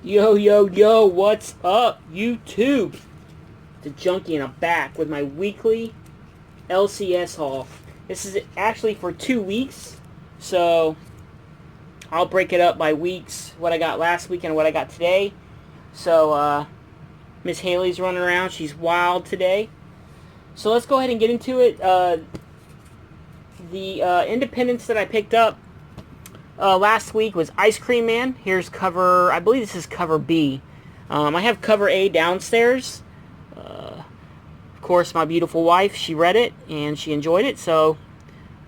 Yo, yo, yo, what's up, YouTube? The Junkie, and I'm back with my weekly LCS haul. This is actually for 2 weeks, so I'll break it up by weeks, what I got last week and what I got today. So, Miss Haley's running around. She's wild today. So let's go ahead and get into it. The independents that I picked up last week was Ice Cream Man. Here's cover, I believe this is cover B. I have cover A downstairs. Of course, my beautiful wife, she read it and she enjoyed it, so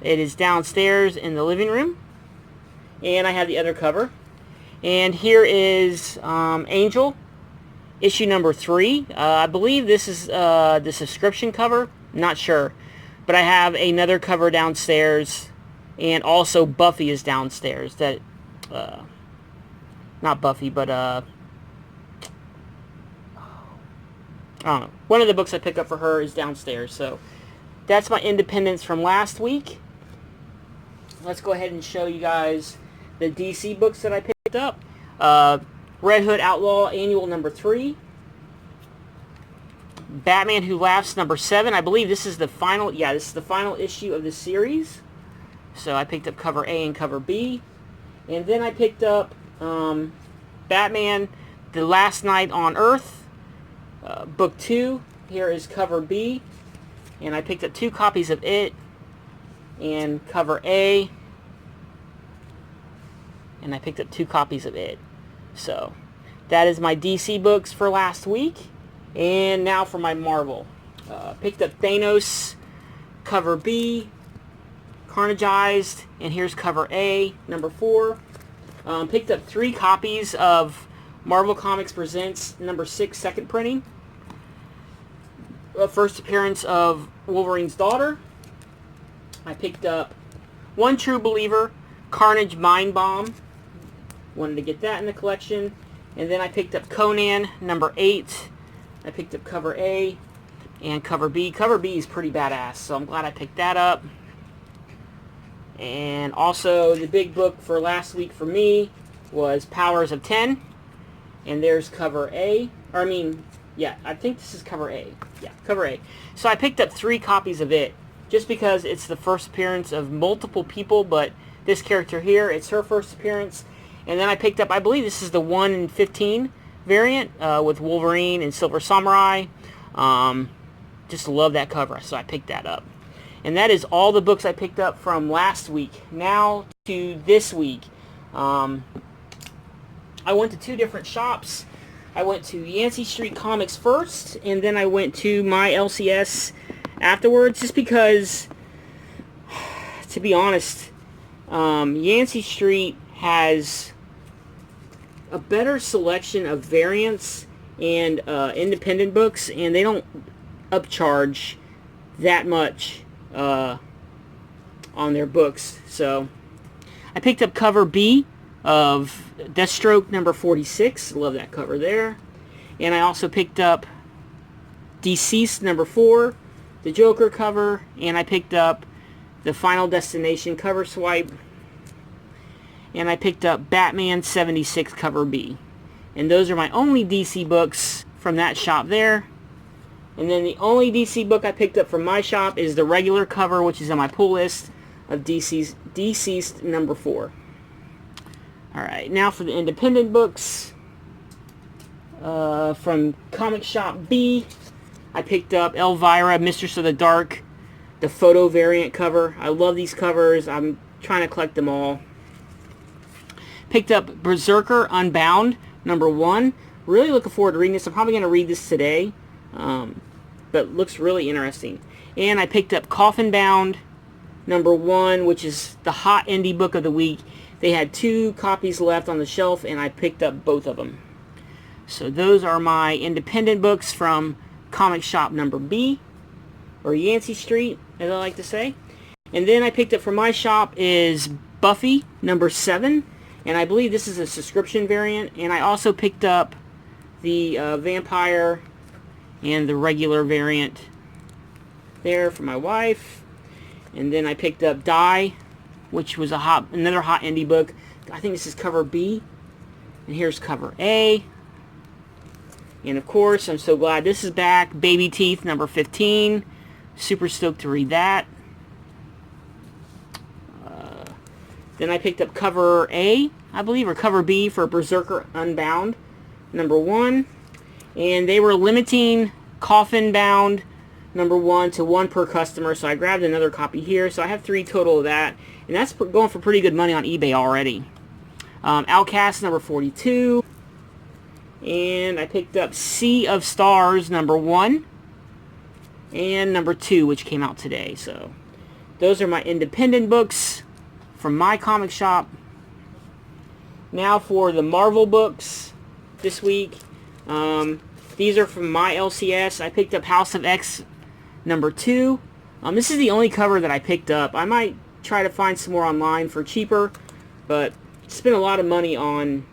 it is downstairs in the living room. And I have the other cover. And here is Angel, issue number 3. I believe this is the subscription cover. Not sure. But I have another cover downstairs. And also Buffy is downstairs. That, not Buffy, but, I don't know. One of the books I picked up for her is downstairs. So, that's my independents from last week. Let's go ahead and show you guys the DC books that I picked up. Red Hood Outlaw Annual number 3. Batman Who Laughs number 7. I believe this is the final, this is the final issue of the series. So I picked up cover A and cover B. And then I picked up Batman The Last Night on Earth, book 2. Here is cover B. And I picked up 2 copies of it and cover A. And I picked up 2 copies of it. So that is my DC books for last week. And now for my Marvel. Picked up Thanos, cover B, Carnageized, and here's cover A, number 4. Picked up 3 copies of Marvel Comics Presents number 6 second printing. First appearance of Wolverine's daughter. I picked up One True Believer, Carnage Mind Bomb. Wanted to get that in the collection. And then I picked up Conan number 8. I picked up cover A and cover B. Cover B is pretty badass, so I'm glad I picked that up. And also the big book for last week for me was Powers of 10. And there's cover A. Or I think this is cover A. Yeah, cover A. So I picked up 3 copies of it just because it's the first appearance of multiple people, but this character here, it's her first appearance. And then I picked up, I believe this is the 1 in 15 variant with Wolverine and Silver Samurai. Just love that cover, so I picked that up. And that is all the books I picked up from last week. Now to this week. I went to 2 different shops. I went to Yancey Street Comics first, and then I went to my LCS afterwards, just because, to be honest, Yancey Street has a better selection of variants and independent books, and they don't upcharge that much on their books. So I picked up cover B of Deathstroke number 46. Love that cover there. And I also picked up Deceased number 4, the Joker cover, and I picked up the Final Destination cover swipe. And I picked up Batman 76 cover B. And those are my only DC books from that shop there. And then the only DC book I picked up from my shop is the regular cover, which is on my pull list, of Deceased number 4. Alright, now for the independent books. From Comic Shop B, I picked up Elvira, Mistress of the Dark, the photo variant cover. I love these covers. I'm trying to collect them all. Picked up Berserker Unbound, number 1. Really looking forward to reading this. I'm probably going to read this today. But looks really interesting. And I picked up Coffin Bound, number 1, which is the hot indie book of the week. They had 2 copies left on the shelf, and I picked up both of them. So those are my independent books from Comic Shop number B, or Yancey Street, as I like to say. And then I picked up from my shop is Buffy, number 7. And I believe this is a subscription variant. And I also picked up the vampire and the regular variant there for my wife. And then I picked up Die, which was another hot indie book. I think this is cover B. And here's cover A. And of course, I'm so glad this is back. Baby Teeth, number 15. Super stoked to read that. Then I picked up cover A, I believe, or cover B for Berserker Unbound, number 1. And they were limiting Coffin Bound, number 1, to 1 per customer. So I grabbed another copy here. So I have 3 total of that. And that's going for pretty good money on eBay already. Outcast, number 42. And I picked up Sea of Stars, number 1. And number 2, which came out today. So those are my independent books from my comic shop. Now for the Marvel books this week. These are from my LCS. I picked up House of X number 2. This is the only cover that I picked up. I might try to find some more online for cheaper, but spent a lot of money on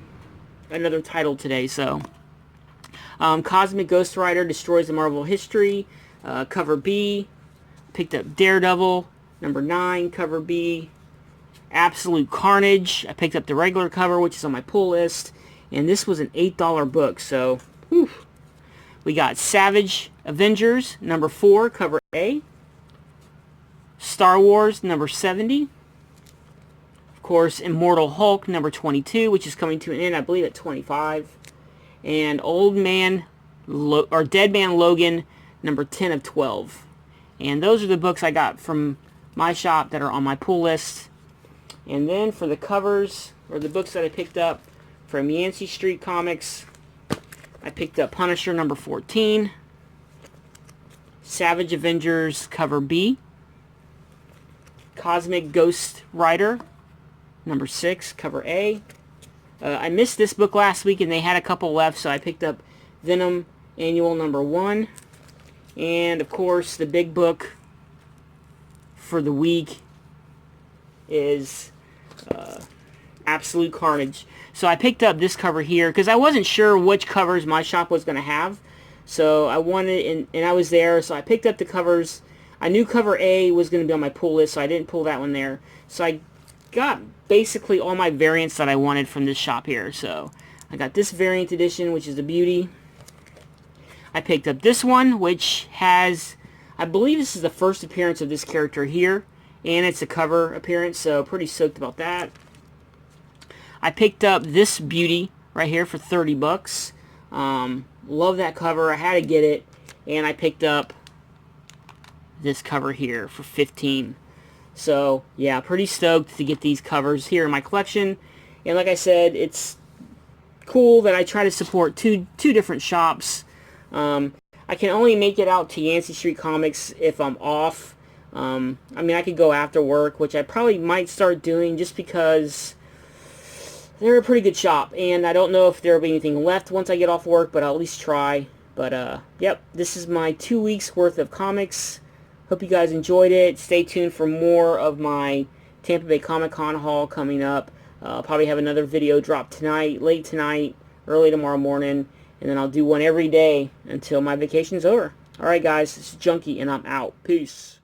another title today. So Cosmic Ghost Rider Destroys the Marvel History, cover B. Picked up Daredevil number 9, cover B. Absolute Carnage. I picked up the regular cover, which is on my pull list, and this was an $8 book. So whew. We got Savage Avengers number 4, cover A. Star Wars number 70. Of course, Immortal Hulk number 22, which is coming to an end, I believe, at 25. And Dead Man Logan number 10 of 12. And those are the books I got from my shop that are on my pull list. And then for the covers, or the books that I picked up from Yancey Street Comics, I picked up Punisher number 14, Savage Avengers cover B, Cosmic Ghost Rider number 6, cover A. I missed this book last week and they had a couple left, so I picked up Venom Annual number 1. And of course, the big book for the week is Absolute Carnage. So I picked up this cover here because I wasn't sure which covers my shop was going to have. So I wanted, and I was there, so I picked up the covers. I knew cover A was going to be on my pull list, so I didn't pull that one there. So I got basically all my variants that I wanted from this shop here. So I got this variant edition, which is a beauty. I picked up this one, which has, I believe this is the first appearance of this character here. And it's a cover appearance, so pretty stoked about that. I picked up this beauty right here for 30 bucks. Love that cover. I had to get it. And I picked up this cover here for 15. So, yeah, pretty stoked to get these covers here in my collection. And like I said, it's cool that I try to support two different shops. I can only make it out to Yancey Street Comics if I'm off. I mean, I could go after work, which I probably might start doing just because they're a pretty good shop. And I don't know if there will be anything left once I get off work, but I'll at least try. But, yep, this is my 2 weeks worth of comics. Hope you guys enjoyed it. Stay tuned for more of my Tampa Bay Comic Con haul coming up. I'll probably have another video drop tonight, late tonight, early tomorrow morning. And then I'll do one every day until my vacation's over. Alright, guys, this is Junkie, and I'm out. Peace.